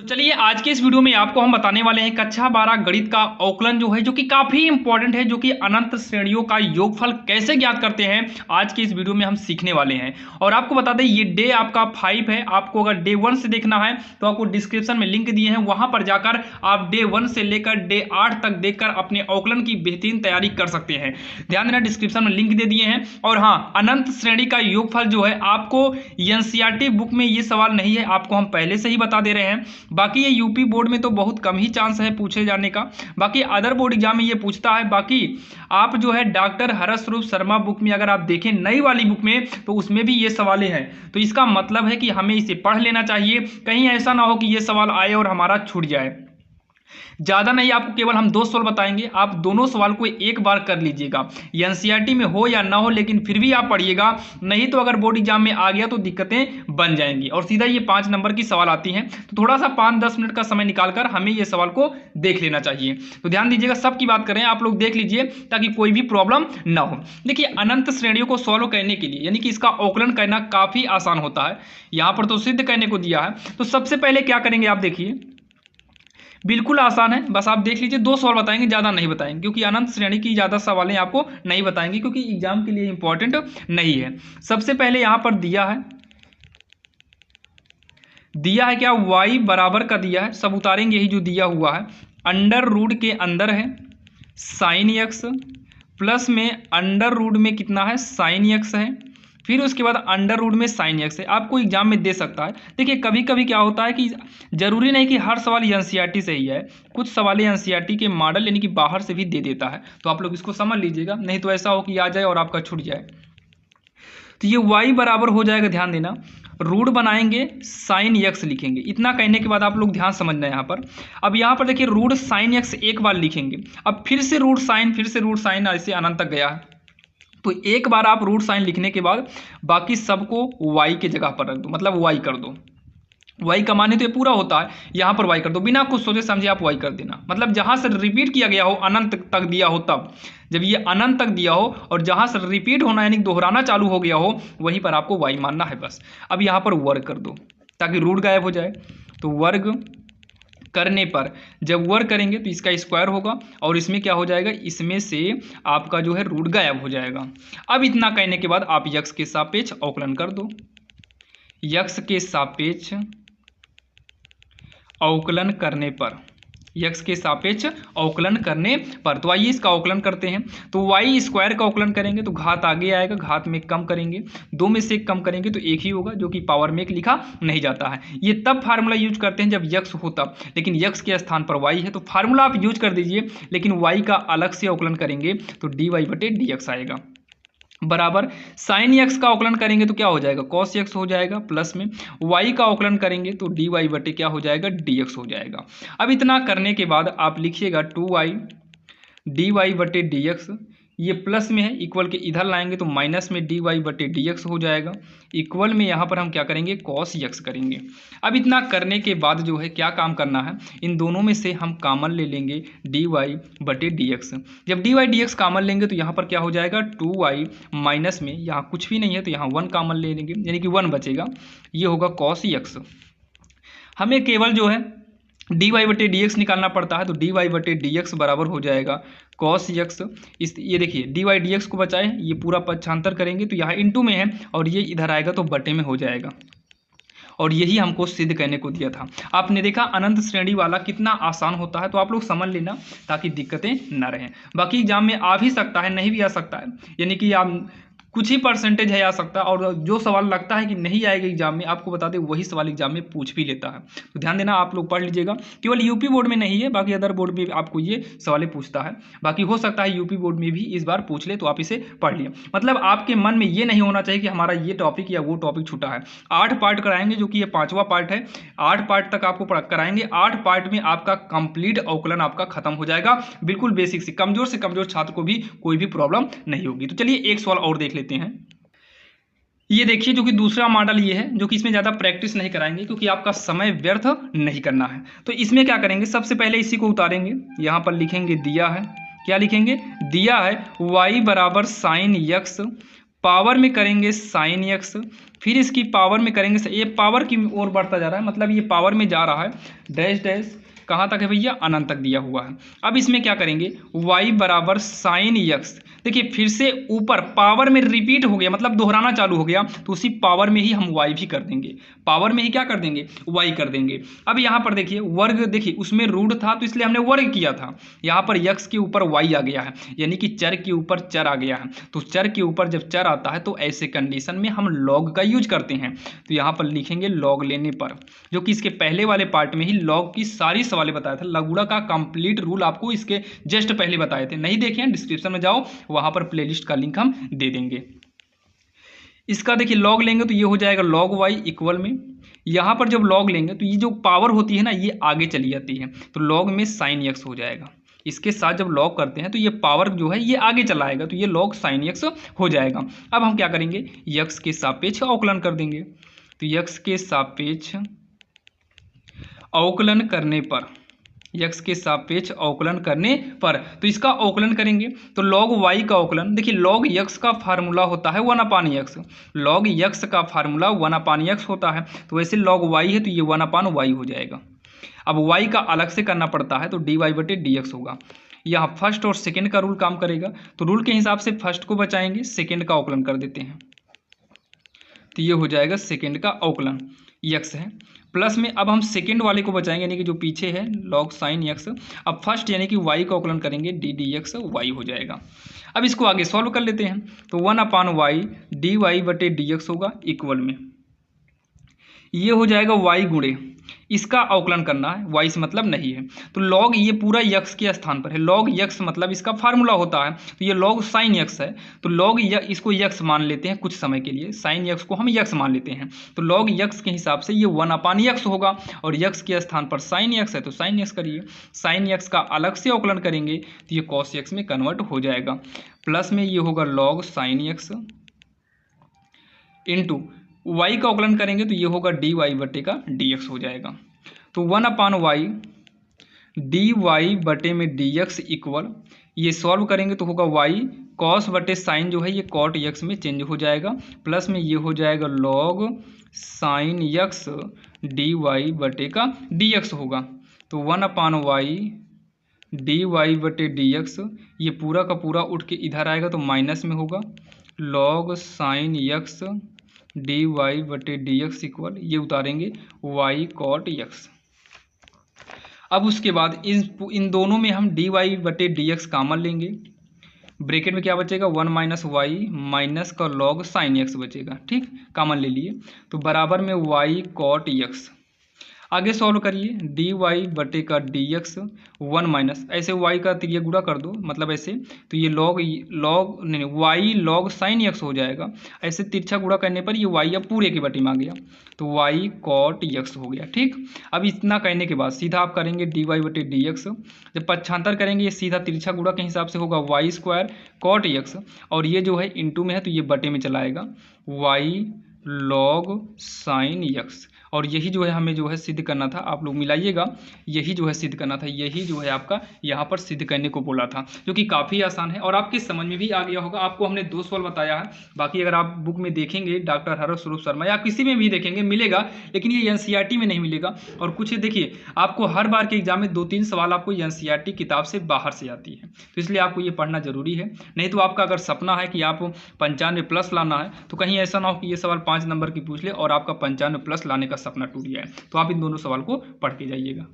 चलिए आज के इस वीडियो में आपको हम बताने वाले हैं कक्षा 12 गणित का अवकलन जो है जो कि काफी इंपॉर्टेंट है, जो कि अनंत श्रेणियों का योगफल कैसे ज्ञात करते हैं आज के इस वीडियो में हम सीखने वाले हैं। और आपको बता दें ये डे आपका 5 है। आपको अगर डे 1 से देखना है तो आपको डिस्क्रिप्शन में लिंक दिए हैं, वहां पर जाकर आप डे 1 से लेकर डे 8 तक देखकर अपने अवकलन की बेहतरीन तैयारी कर सकते हैं। ध्यान देना, डिस्क्रिप्शन में लिंक दे दिए हैं। और हाँ, अनंत श्रेणी का योगफल जो है आपको एनसीईआरटी बुक में ये सवाल नहीं है, आपको हम पहले से ही बता दे रहे हैं। बाकी ये यूपी बोर्ड में तो बहुत कम ही चांस है पूछे जाने का, बाकी अदर बोर्ड एग्जाम में ये पूछता है। बाकी आप जो है डॉक्टर हरस रूप शर्मा बुक में अगर आप देखें नई वाली बुक में तो उसमें भी ये सवालें हैं, तो इसका मतलब है कि हमें इसे पढ़ लेना चाहिए। कहीं ऐसा ना हो कि ये सवाल आए और हमारा छूट जाए। ज्यादा नहीं, आपको केवल हम 2 सवाल बताएंगे, आप दोनों सवाल को एक बार कर लीजिएगा। एनसीईआरटी में हो या ना हो लेकिन फिर भी आप पढ़िएगा, नहीं तो अगर बोर्ड एग्जाम में आ गया तो दिक्कतें बन जाएंगी। और सीधा ये 5 नंबर की सवाल आती हैं, तो थोड़ा सा 5-10 मिनट का समय निकालकर हमें ये सवाल को देख लेना चाहिए। तो ध्यान दीजिएगा, सबकी बात करें, आप लोग देख लीजिए ताकि कोई भी प्रॉब्लम ना हो। देखिए, अनंत श्रेणियों को सॉल्व करने के लिए यानी कि इसका अवकलन करना काफी आसान होता है। यहां पर तो सिद्ध करने को दिया है, तो सबसे पहले क्या करेंगे आप देखिए, बिल्कुल आसान है। बस आप देख लीजिए, 2 सवाल बताएंगे, ज़्यादा नहीं बताएंगे, क्योंकि अनंत श्रेणी की ज़्यादा सवालें आपको नहीं बताएंगे क्योंकि एग्जाम के लिए इंपॉर्टेंट नहीं है। सबसे पहले यहाँ पर दिया है क्या, y बराबर का दिया है, सब उतारेंगे यही जो दिया हुआ है। अंडर रूट के अंदर है साइन एक्स, प्लस में अंडर रूट में कितना है साइन एक्स है, फिर उसके बाद अंडर रूट में साइन एक्स है। आपको एग्जाम में दे सकता है। देखिए, कभी कभी क्या होता है कि जरूरी नहीं कि हर सवाल एनसीईआरटी से ही है, कुछ सवाल एनसीईआरटी के मॉडल यानी कि बाहर से भी दे देता है, तो आप लोग इसको समझ लीजिएगा, नहीं तो ऐसा हो कि आ जाए और आपका छूट जाए। तो ये y बराबर हो जाएगा, ध्यान देना, रूट बनाएंगे साइन एक्स लिखेंगे। इतना कहने के बाद आप लोग ध्यान समझना यहाँ पर। अब यहाँ पर देखिए, रूट साइन एक्स एक बार लिखेंगे, अब फिर से रूट साइन, फिर से रूट साइन, ऐसे अनंत तक गया है। तो एक बार आप रूट साइन लिखने के बाद बाकी सबको y के जगह पर रख दो, मतलब y कर दो। y का माने तो ये पूरा होता है, यहाँ पर y कर दो, बिना कुछ सोचे समझे आप y कर देना। मतलब जहाँ से रिपीट किया गया हो, अनंत तक दिया हो, तब जब ये अनंत तक दिया हो और जहाँ से रिपीट होना यानी दोहराना चालू हो गया हो, वहीं पर आपको y मानना है बस। अब यहाँ पर वर्ग कर दो ताकि रूट गायब हो जाए। तो वर्ग करने पर जब वर्ग करेंगे तो इसका स्क्वायर होगा और इसमें क्या हो जाएगा, इसमें से आपका जो है रूट गायब हो जाएगा। अब इतना कहने के बाद आप यक्स के सापेक्ष अवकलन कर दो। यक्स के सापेक्ष अवकलन करने पर, यक्स के सापेक्ष अवकलन करने पर, तो आइए इसका अवकलन करते हैं। तो वाई स्क्वायर का अवकलन करेंगे तो घात आगे आएगा, घात में कम करेंगे, 2 में से 1 कम करेंगे तो 1 ही होगा, जो कि पावर में 1 लिखा नहीं जाता है। ये तब फार्मूला यूज करते हैं जब यक्स हो तब, लेकिन यक्स के स्थान पर वाई है तो फार्मूला आप यूज कर दीजिए, लेकिन वाई का अलग से अवकलन करेंगे तो डी वाई बटे डी एक्स आएगा, बराबर साइन एक्स का अवकलन करेंगे तो क्या हो जाएगा, कॉस एक्स हो जाएगा, प्लस में वाई का अवकलन करेंगे तो डी वाई बटे क्या हो जाएगा, डी एक्स हो जाएगा। अब इतना करने के बाद आप लिखिएगा 2y डी वाई बटे डी एक्स, ये प्लस में है, इक्वल के इधर लाएंगे तो माइनस में डी वाई बटे डी एक्स हो जाएगा, इक्वल में यहाँ पर हम क्या करेंगे, कॉस एक्स करेंगे। अब इतना करने के बाद जो है क्या काम करना है, इन दोनों में से हम कॉमन ले लेंगे डी वाई बटे डी एक्स। जब d y d x common लेंगे तो यहाँ पर क्या हो जाएगा, 2y माइनस में यहाँ कुछ भी नहीं है तो यहाँ 1 कॉमन ले लेंगे, यानी कि 1 बचेगा, ये होगा कॉस एक्स। हमें केवल जो है डी वाई बटे डी एक्स निकालना पड़ता है, तो डी वाई बटे डी एक्स बराबर हो जाएगा कॉस एक्स। इस ये देखिए डी वाई डी एक्स को बचाएं, ये पूरा पक्षांतर करेंगे तो यहाँ इंटू में है और ये इधर आएगा तो बटे में हो जाएगा, और यही हमको सिद्ध करने को दिया था। आपने देखा अनंत श्रेणी वाला कितना आसान होता है, तो आप लोग समझ लेना ताकि दिक्कतें ना रहें। बाकी एग्जाम में आ भी सकता है, नहीं भी आ सकता है, यानी कि आप कुछ ही परसेंटेज है आ सकता है, और जो सवाल लगता है कि नहीं आएगा एग्जाम में, आपको बता दें वही सवाल एग्जाम में पूछ भी लेता है। तो ध्यान देना, आप लोग पढ़ लीजिएगा, केवल यूपी बोर्ड में नहीं है, बाकी अदर बोर्ड में आपको ये सवालें पूछता है। बाकी हो सकता है यूपी बोर्ड में भी इस बार पूछ ले, तो आप इसे पढ़ लिए। मतलब आपके मन में ये नहीं होना चाहिए कि हमारा ये टॉपिक या वो टॉपिक छूटा है। 8 पार्ट कराएंगे, जो कि ये 5वां पार्ट है। 8 पार्ट तक आपको कराएंगे, 8 पार्ट में आपका कंप्लीट अवकलन आपका खत्म हो जाएगा, बिल्कुल बेसिक से कमजोर छात्र को भी कोई भी प्रॉब्लम नहीं होगी। तो चलिए एक सवाल और देख लेते हैं। ये देखिए, जो कि दूसरा मॉडल ये है, जो कि इसमें ज़्यादा प्रैक्टिस नहीं कराएंगे क्योंकि आपका समय व्यर्थ नहीं करना है। तो इसमें क्या करेंगे, सबसे पहले इसी को उतारेंगे, यहाँ पर लिखेंगे दिया है, क्या लिखेंगे, दिया है y बराबर साइन यक्स पावर में करेंगे साइन एक्स, फिर इसकी पावर में करेंगे, ये पावर की ओर बढ़ता जा रहा है, मतलब ये पावर में जा रहा है, डैश डैश कहाँ तक है भैया, अनंत तक दिया हुआ है। अब इसमें क्या करेंगे, y बराबर साइन एक्स, देखिए फिर से ऊपर पावर में रिपीट हो गया, मतलब दोहराना चालू हो गया, तो उसी पावर में ही हम y भी कर देंगे, पावर में ही क्या कर देंगे, y कर देंगे। अब यहाँ पर देखिए वर्ग, देखिए उसमें रूट था तो इसलिए हमने वर्ग किया था, यहाँ पर x के ऊपर y आ गया है, यानी कि चर के ऊपर चर आ गया है। तो चर के ऊपर जब चर आता है तो ऐसे कंडीशन में हम लॉग का यूज करते हैं। तो यहाँ पर लिखेंगे लॉग लेने पर, जो कि इसके पहले वाले पार्ट में ही लॉग की सारी सवालें बताया था, लगुड़ा का कंप्लीट रूल आपको इसके जस्ट पहले बताए थे, नहीं देखे हैं डिस्क्रिप्शन में जाओ, वहां पर प्लेलिस्ट का लिंक हम दे देंगे। इसका देखिए लॉग लेंगे तो ये हो जाएगा लॉग वाई इक्वल में, यहां पर जब लॉग लेंगे तो ये जो पावर होती है ना ये आगे चली जाती है, तो लॉग में साइन एक्स हो जाएगा, इसके साथ जब लॉग करते हैं तो ये पावर जो है ये आगे चला आएगा, तो ये लॉग साइन एक्स हो जाएगा। अब हम क्या करेंगे, एक्स के सापेक्ष अवकलन कर देंगे, तो एक्स के सापेक्ष अवकलन करने पर, x के सापेक्ष अवकलन करने पर, तो इसका अवकलन करेंगे तो log y का अवकलन, देखिए log x का फार्मूला होता है 1/x, log x का फार्मूला 1/x होता है, तो वैसे log y है तो ये 1/y हो जाएगा। अब y का अलग से करना पड़ता है तो dy/dx होगा। यहाँ फर्स्ट और सेकेंड का रूल काम करेगा, तो रूल के हिसाब से फर्स्ट को बचाएंगे, सेकेंड का अवकलन कर देते हैं, तो ये हो जाएगा सेकेंड का अवकलन, x है प्लस में, अब हम सेकेंड वाले को बचाएंगे यानी कि जो पीछे है लॉग साइन एक्स, अब फर्स्ट यानी कि y का अवकलन करेंगे ddx y हो जाएगा। अब इसको आगे सॉल्व कर लेते हैं, तो 1/y dy/dx होगा इक्वल में, ये हो जाएगा y गुणे, इसका अवकलन करना है, y से मतलब नहीं है, तो log ये पूरा x के स्थान पर है, log x मतलब इसका फार्मूला होता है, तो ये log sin x है, तो log इसको x मान लेते हैं कुछ समय के लिए, sin x को हम x मान लेते हैं, तो log x के हिसाब से ये 1/x होगा, और x के स्थान पर sin x है तो sin x करिए, sin x का अलग से अवकलन करेंगे तो ये cos x में कन्वर्ट हो जाएगा, प्लस में ये होगा log sin x into y का अवकलन करेंगे तो ये होगा dy/dx हो जाएगा, तो 1/y dy/dx इक्वल, ये सॉल्व करेंगे तो होगा y cos/sin जो है ये cot x में चेंज हो जाएगा, प्लस में ये हो जाएगा log sin x dy/dx होगा, तो 1/y dy/dx ये पूरा का पूरा उठ के इधर आएगा तो माइनस में होगा, log sin x dy/dx equal, ये उतारेंगे y cot x। अब उसके बाद इन दोनों में हम dy/dx कॉमन लेंगे, ब्रैकेट में क्या बचेगा 1 - y माइनस का log sin x बचेगा, ठीक कॉमन ले लिए, तो बराबर में y cot x, आगे सॉल्व करिए dy/dx 1 माइनस, ऐसे y का त्रिज्या गुणा कर दो, मतलब ऐसे, तो ये log नहीं y log sin x हो जाएगा, ऐसे तिरछा गुणा करने पर ये y अब पूरे के बटे में आ गया, तो y cot x हो गया, ठीक। अब इतना कहने के बाद सीधा आप करेंगे dy/dx, जब पक्षांतर करेंगे ये सीधा तिरछा गुणा के हिसाब से होगा y² cot x, और ये जो है इंटू में है तो ये बटे में चला आएगा y log sin x, और यही जो है हमें जो है सिद्ध करना था, आप लोग मिलाइएगा, यही जो है सिद्ध करना था, यही जो है आपका यहाँ पर सिद्ध करने को बोला था, जो कि काफ़ी आसान है और आपके समझ में भी आ गया होगा। आपको हमने 2 सवाल बताया है, बाकी अगर आप बुक में देखेंगे डॉक्टर हर्ष स्वरूप शर्मा या किसी में भी देखेंगे मिलेगा, लेकिन ये एनसीईआरटी में नहीं मिलेगा। और कुछ देखिए आपको हर बार के एग्जाम में 2-3 सवाल आपको एनसीईआरटी किताब से बाहर से आती है, तो इसलिए आपको ये पढ़ना जरूरी है। नहीं तो आपका अगर सपना है कि आप 95+ लाना है तो कहीं ऐसा ना हो कि ये सवाल 5 नंबर की पूछ ले और आपका 95+ लाने का सपना टूट जाए, तो आप इन दोनों सवाल को पढ़ के जाइएगा।